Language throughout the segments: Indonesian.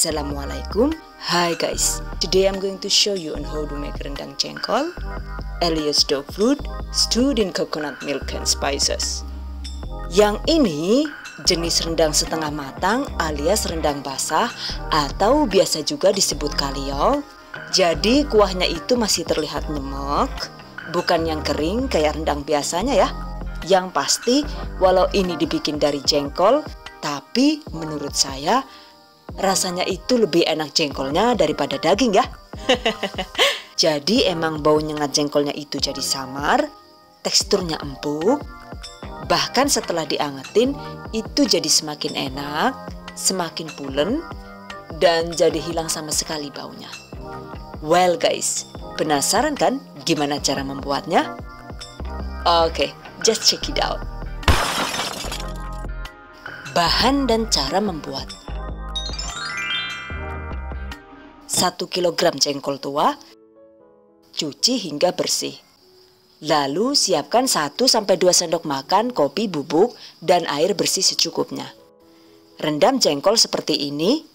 Assalamualaikum. Hi guys, today I'm going to show you on how to make rendang jengkol alias dog food stewed in coconut milk and spices. Yang ini jenis rendang setengah matang alias rendang basah atau biasa juga disebut kalio. Jadi kuahnya itu masih terlihat nyemek, bukan yang kering kayak rendang biasanya ya. Yang pasti walau ini dibikin dari jengkol, tapi menurut saya rasanya itu lebih enak jengkolnya daripada daging ya. Jadi emang bau nyengat jengkolnya itu jadi samar, teksturnya empuk, bahkan setelah diangetin itu jadi semakin enak, semakin pulen, dan jadi hilang sama sekali baunya. Well guys, penasaran kan gimana cara membuatnya? Oke, just check it out. Bahan dan cara membuat: 1 kg jengkol tua, cuci hingga bersih. Lalu siapkan 1-2 sendok makan kopi bubuk dan air bersih secukupnya. Rendam jengkol seperti ini.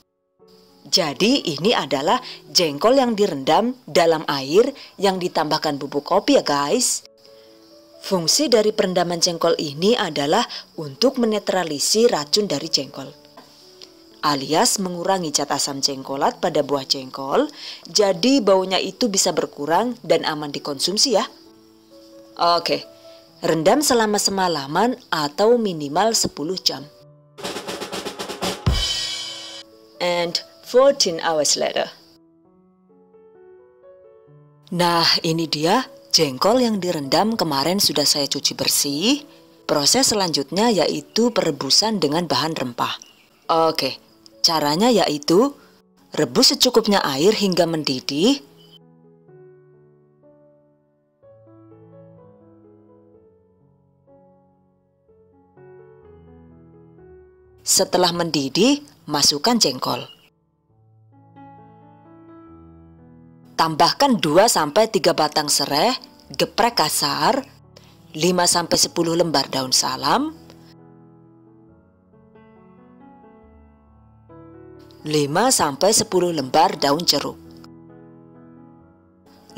Jadi ini adalah jengkol yang direndam dalam air yang ditambahkan bubuk kopi ya guys. Fungsi dari perendaman jengkol ini adalah untuk menetralisir racun dari jengkol, alias mengurangi zat asam jengkolat pada buah jengkol, jadi baunya itu bisa berkurang dan aman dikonsumsi ya. Oke, rendam selama semalaman atau minimal 10 jam. And 14 hours later. Nah, ini dia jengkol yang direndam kemarin sudah saya cuci bersih. Proses selanjutnya yaitu perebusan dengan bahan rempah. Oke, caranya yaitu rebus secukupnya air hingga mendidih. Setelah mendidih, masukkan jengkol. Tambahkan 2-3 batang serai, geprek kasar, 5-10 lembar daun salam, 5-10 lembar daun jeruk.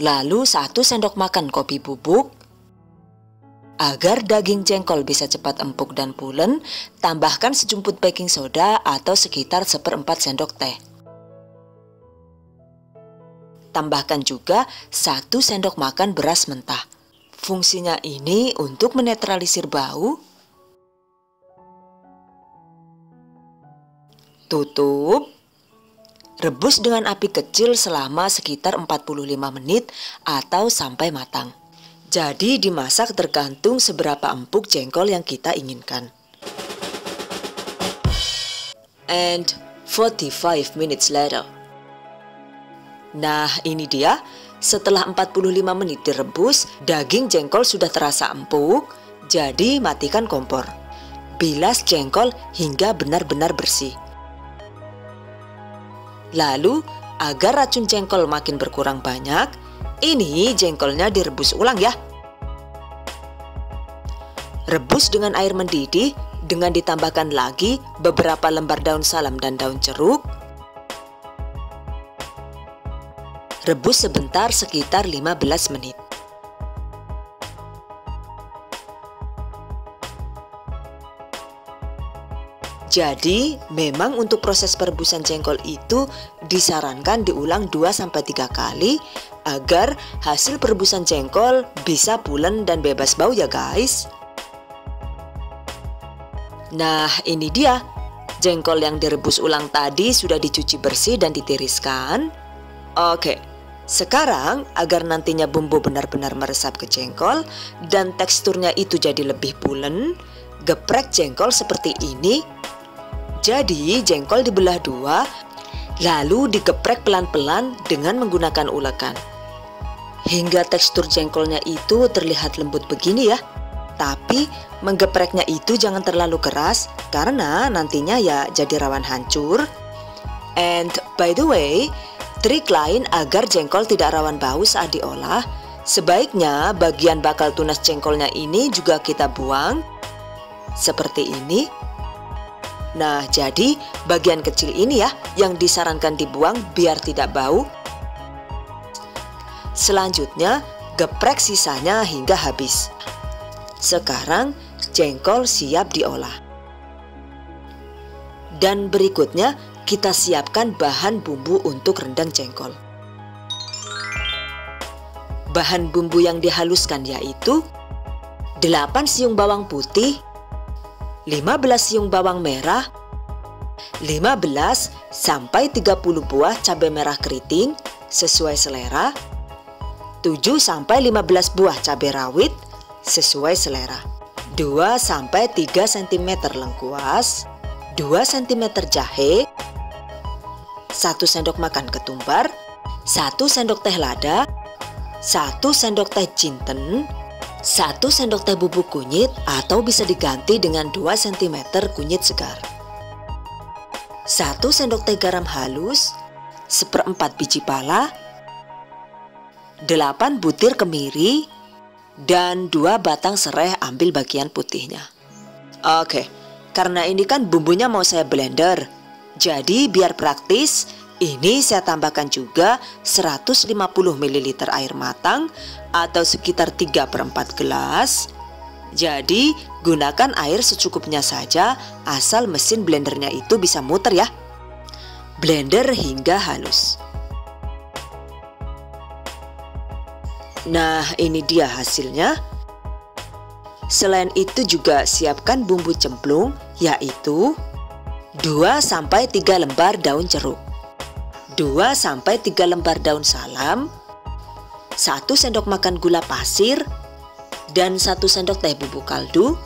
Lalu 1 sendok makan kopi bubuk. Agar daging jengkol bisa cepat empuk dan pulen, tambahkan sejumput baking soda atau sekitar 1/4 sendok teh. Tambahkan juga 1 sendok makan beras mentah. Fungsinya ini untuk menetralisir bau. Tutup. Rebus dengan api kecil selama sekitar 45 menit atau sampai matang. Jadi dimasak tergantung seberapa empuk jengkol yang kita inginkan. And 45 minutes later. Nah, ini dia. Setelah 45 menit direbus, daging jengkol sudah terasa empuk, jadi matikan kompor. Bilas jengkol hingga benar-benar bersih. Lalu, agar racun jengkol makin berkurang banyak, ini jengkolnya direbus ulang ya. Rebus dengan air mendidih dengan ditambahkan lagi beberapa lembar daun salam dan daun jeruk. Rebus sebentar sekitar 15 menit. Jadi, memang untuk proses perebusan jengkol itu disarankan diulang 2-3 kali agar hasil perebusan jengkol bisa pulen dan bebas bau ya guys. Nah, ini dia. Jengkol yang direbus ulang tadi sudah dicuci bersih dan ditiriskan. Oke, sekarang agar nantinya bumbu benar-benar meresap ke jengkol dan teksturnya itu jadi lebih pulen, geprek jengkol seperti ini. Jadi jengkol dibelah 2, lalu digeprek pelan-pelan dengan menggunakan ulekan. Hingga tekstur jengkolnya itu terlihat lembut begini ya. Tapi menggepreknya itu jangan terlalu keras karena nantinya ya jadi rawan hancur. And by the way, trik lain agar jengkol tidak rawan bau saat diolah, sebaiknya bagian bakal tunas jengkolnya ini juga kita buang. Seperti ini. Nah, jadi bagian kecil ini ya yang disarankan dibuang biar tidak bau. Selanjutnya, geprek sisanya hingga habis. Sekarang, jengkol siap diolah. Dan berikutnya, kita siapkan bahan bumbu untuk rendang jengkol. Bahan bumbu yang dihaluskan yaitu 8 siung bawang putih, 15 siung bawang merah, 15 sampai 30 buah cabai merah keriting sesuai selera, 7 sampai 15 buah cabai rawit sesuai selera, 2 sampai 3 cm lengkuas, 2 cm jahe, 1 sendok makan ketumbar, 1 sendok teh lada, 1 sendok teh jinten, 1 sendok teh bubuk kunyit atau bisa diganti dengan 2 cm kunyit segar, 1 sendok teh garam halus, 1/4 biji pala, 8 butir kemiri, dan 2 batang serai ambil bagian putihnya. Oke, karena ini kan bumbunya mau saya blender, jadi biar praktis, ini saya tambahkan juga 150 ml air matang atau sekitar 3/4 gelas. Jadi gunakan air secukupnya saja asal mesin blendernya itu bisa muter ya. Blender hingga halus. Nah, ini dia hasilnya. Selain itu juga siapkan bumbu cemplung yaitu 2-3 lembar daun jeruk, 2-3 lembar daun salam, 1 sendok makan gula pasir, dan 1 sendok teh bubuk kaldu,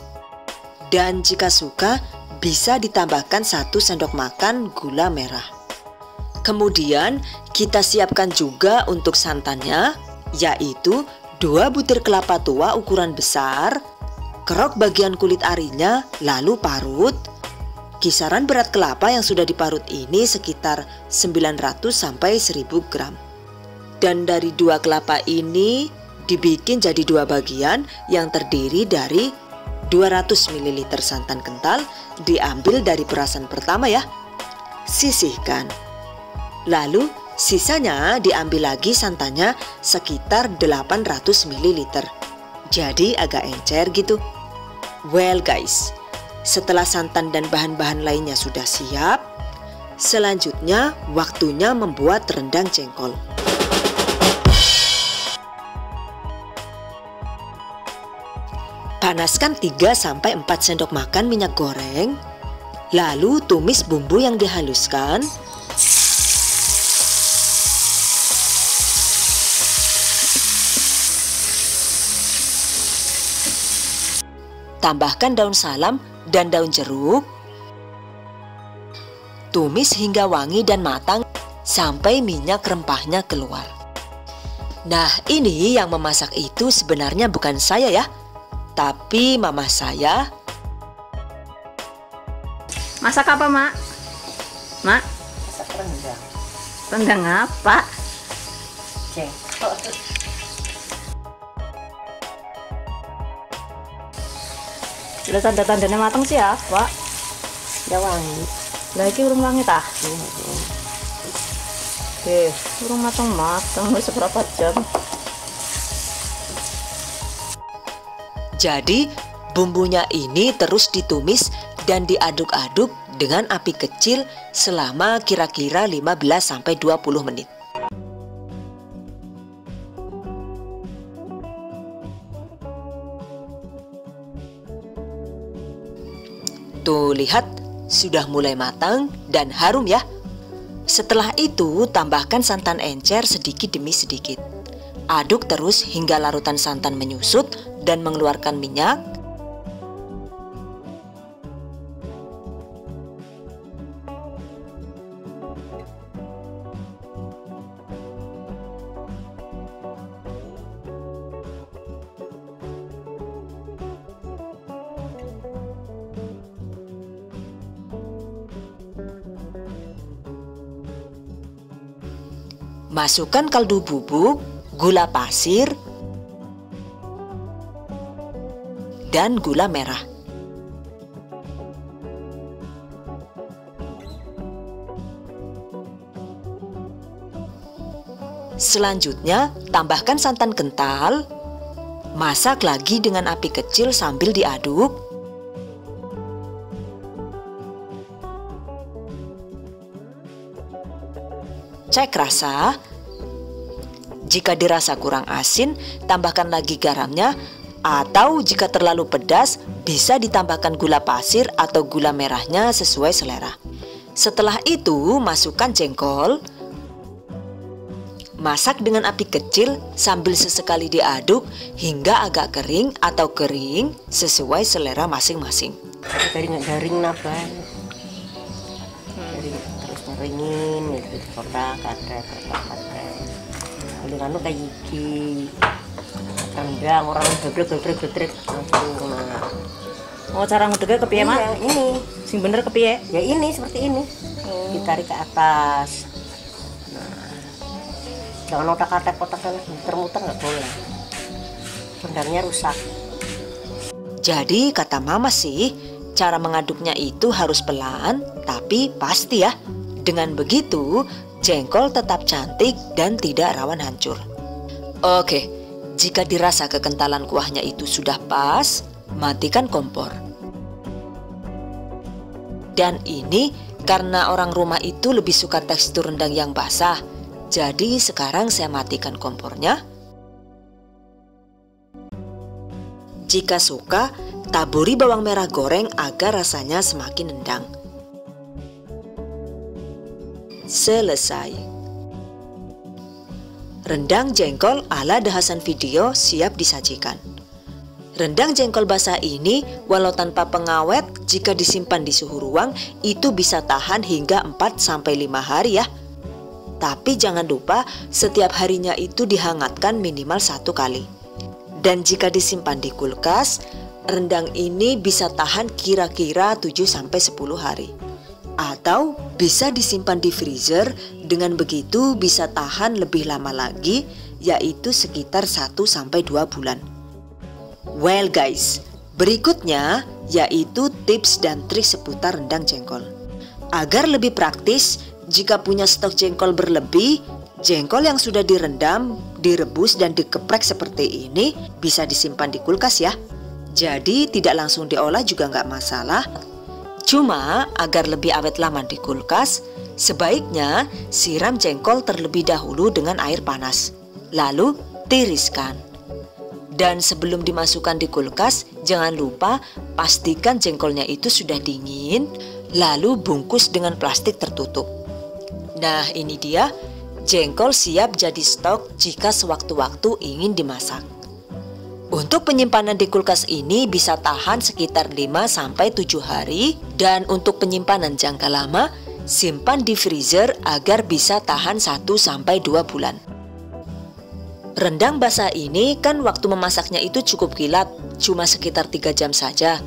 dan jika suka bisa ditambahkan 1 sendok makan gula merah. Kemudian kita siapkan juga untuk santannya yaitu 2 butir kelapa tua ukuran besar, kerok bagian kulit arinya lalu parut. Kisaran berat kelapa yang sudah diparut ini sekitar 900 sampai 1000 gram. Dan dari 2 kelapa ini dibikin jadi 2 bagian yang terdiri dari 200 ml santan kental diambil dari perasan pertama ya. Sisihkan. Lalu sisanya diambil lagi santannya sekitar 800 ml. Jadi agak encer gitu. Well guys, setelah santan dan bahan-bahan lainnya sudah siap, selanjutnya waktunya membuat rendang jengkol. Panaskan 3-4 sendok makan minyak goreng, lalu tumis bumbu yang dihaluskan. Tambahkan daun salam dan daun jeruk. Tumis hingga wangi dan matang sampai minyak rempahnya keluar. Nah, ini yang memasak itu sebenarnya bukan saya ya, tapi mama saya. Masak apa, Mak? Mak? Masak rendang. Rendang apa? Jengkol. Udah tanda-tandanya matang siapa? Udah wangi. Lagi urung wangi tah? Urung matang-matang, wis seberapa jam. Jadi bumbunya ini terus ditumis dan diaduk-aduk dengan api kecil selama kira-kira 15-20 menit. Tuh lihat, sudah mulai matang dan harum ya. Setelah itu tambahkan santan encer sedikit demi sedikit. Aduk terus hingga larutan santan menyusut dan mengeluarkan minyak. Masukkan kaldu bubuk, gula pasir, dan gula merah. Selanjutnya, tambahkan santan kental. Masak lagi dengan api kecil sambil diaduk. Cek rasa. Jika dirasa kurang asin, tambahkan lagi garamnya, atau jika terlalu pedas, bisa ditambahkan gula pasir atau gula merahnya sesuai selera. Setelah itu, masukkan jengkol. Masak dengan api kecil sambil sesekali diaduk hingga agak kering atau kering sesuai selera masing-masing. Garing naban. Terus ngeringin, gitu kotak, karet. Dengan kayak gigi. Rendang orang gedrek langsung. Oh, cara ngedegnya kepiye, Mak? Iya, ini. Sing bener kepiye? Ya ini seperti ini. Ditarik ke atas. Nah, jangan otak-atik kotaknya muter-muter, nggak boleh. Rendangnya rusak. Jadi kata mama sih, cara mengaduknya itu harus pelan tapi pasti ya. Dengan begitu, jengkol tetap cantik dan tidak rawan hancur. Oke, jika dirasa kekentalan kuahnya itu sudah pas, matikan kompor. Dan ini karena orang rumah itu lebih suka tekstur rendang yang basah. Jadi sekarang saya matikan kompornya. Jika suka, taburi bawang merah goreng agar rasanya semakin nendang. Selesai. Rendang jengkol ala The Hasan Video siap disajikan. Rendang jengkol basah ini walau tanpa pengawet, jika disimpan di suhu ruang itu bisa tahan hingga 4-5 hari ya. Tapi jangan lupa setiap harinya itu dihangatkan minimal 1 kali. Dan jika disimpan di kulkas, rendang ini bisa tahan kira-kira 7-10 hari. Atau bisa disimpan di freezer, dengan begitu bisa tahan lebih lama lagi, yaitu sekitar 1-2 bulan. Well guys, berikutnya yaitu tips dan trik seputar rendang jengkol. Agar lebih praktis, jika punya stok jengkol berlebih, jengkol yang sudah direndam, direbus dan dikeprek seperti ini bisa disimpan di kulkas ya. Jadi tidak langsung diolah juga nggak masalah. Cuma agar lebih awet lama di kulkas, sebaiknya siram jengkol terlebih dahulu dengan air panas. Lalu tiriskan. Dan sebelum dimasukkan di kulkas, jangan lupa pastikan jengkolnya itu sudah dingin, lalu bungkus dengan plastik tertutup. Nah ini dia, jengkol siap jadi stok jika sewaktu-waktu ingin dimasak. Untuk penyimpanan di kulkas ini bisa tahan sekitar 5-7 hari, dan untuk penyimpanan jangka lama, simpan di freezer agar bisa tahan 1-2 bulan. Rendang basah ini kan waktu memasaknya itu cukup kilat, cuma sekitar 3 jam saja.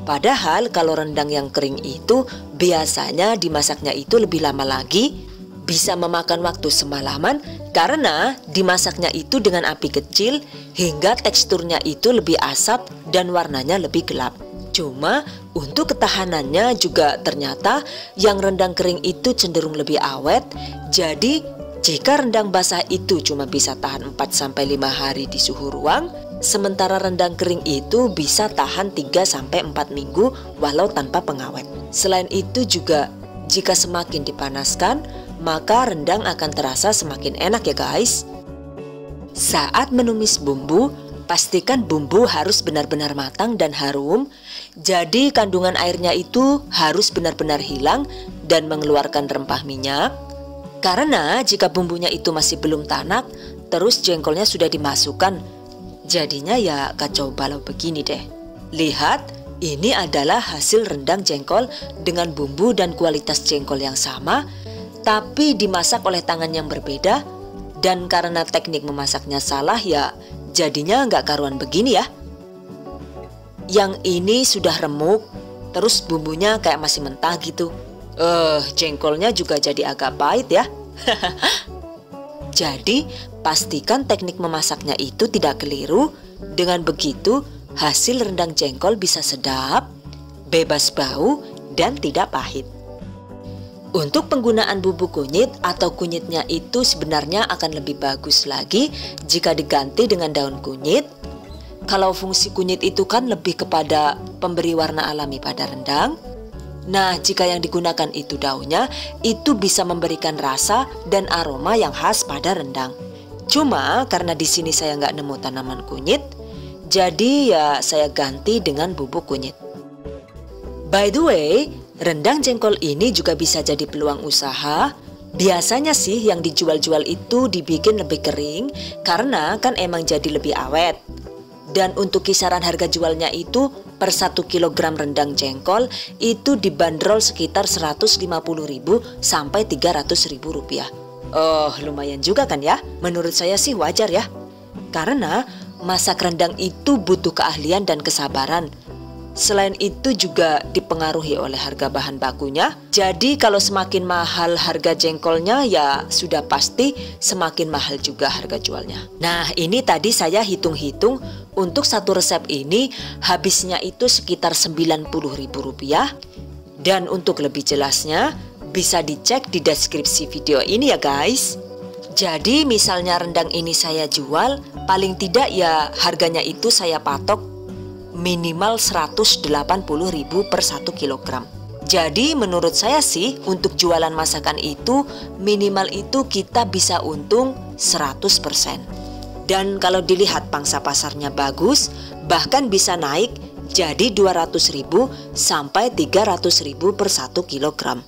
Padahal kalau rendang yang kering itu biasanya dimasaknya itu lebih lama lagi, bisa memakan waktu semalaman karena dimasaknya itu dengan api kecil hingga teksturnya itu lebih asap dan warnanya lebih gelap. Cuma untuk ketahanannya juga ternyata yang rendang kering itu cenderung lebih awet. Jadi jika rendang basah itu cuma bisa tahan 4-5 hari di suhu ruang, sementara rendang kering itu bisa tahan 3-4 minggu walau tanpa pengawet. Selain itu juga jika semakin dipanaskan, maka rendang akan terasa semakin enak ya guys. Saat menumis bumbu, pastikan bumbu harus benar-benar matang dan harum. Jadi kandungan airnya itu harus benar-benar hilang dan mengeluarkan rempah minyak. Karena jika bumbunya itu masih belum tanak, terus jengkolnya sudah dimasukkan, jadinya ya kacau balau begini deh. Lihat, ini adalah hasil rendang jengkol dengan bumbu dan kualitas jengkol yang sama, tapi dimasak oleh tangan yang berbeda, dan karena teknik memasaknya salah ya jadinya nggak karuan begini ya. Yang ini sudah remuk, terus bumbunya kayak masih mentah gitu. Jengkolnya juga jadi agak pahit ya. Jadi pastikan teknik memasaknya itu tidak keliru. Dengan begitu hasil rendang jengkol bisa sedap, bebas bau, dan tidak pahit. Untuk penggunaan bubuk kunyit atau kunyitnya itu sebenarnya akan lebih bagus lagi jika diganti dengan daun kunyit. Kalau fungsi kunyit itu kan lebih kepada pemberi warna alami pada rendang. Nah, jika yang digunakan itu daunnya, itu bisa memberikan rasa dan aroma yang khas pada rendang. Cuma karena di sini saya nggak nemu tanaman kunyit, jadi ya saya ganti dengan bubuk kunyit. By the way, rendang jengkol ini juga bisa jadi peluang usaha. Biasanya sih yang dijual-jual itu dibikin lebih kering karena kan emang jadi lebih awet. Dan untuk kisaran harga jualnya itu per 1 kg rendang jengkol itu dibanderol sekitar 150.000 sampai 300.000 rupiah. Oh, lumayan juga kan ya? Menurut saya sih wajar ya. Karena masak rendang itu butuh keahlian dan kesabaran. Selain itu juga dipengaruhi oleh harga bahan bakunya. Jadi kalau semakin mahal harga jengkolnya ya sudah pasti semakin mahal juga harga jualnya. Nah, ini tadi saya hitung-hitung untuk satu resep ini habisnya itu sekitar 90.000 rupiah. Dan untuk lebih jelasnya bisa dicek di deskripsi video ini ya guys. Jadi misalnya rendang ini saya jual, paling tidak ya harganya itu saya patok minimal 180.000 per 1 kilogram. Jadi menurut saya sih untuk jualan masakan itu minimal itu kita bisa untung 100%. Dan kalau dilihat pangsa pasarnya bagus, bahkan bisa naik jadi 200.000 sampai 300.000 per 1 kilogram.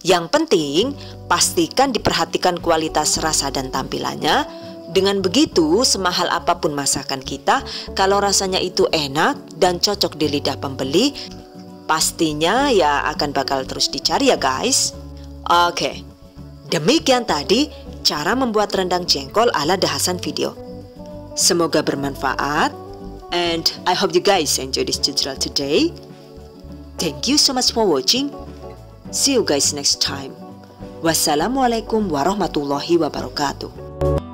Yang penting pastikan diperhatikan kualitas rasa dan tampilannya. Dengan begitu, semahal apapun masakan kita, kalau rasanya itu enak dan cocok di lidah pembeli, pastinya ya akan bakal terus dicari ya guys. Oke, demikian tadi cara membuat rendang jengkol ala Dahasan video. Semoga bermanfaat, and I hope you guys enjoy this tutorial today. Thank you so much for watching. See you guys next time. Wassalamualaikum warahmatullahi wabarakatuh.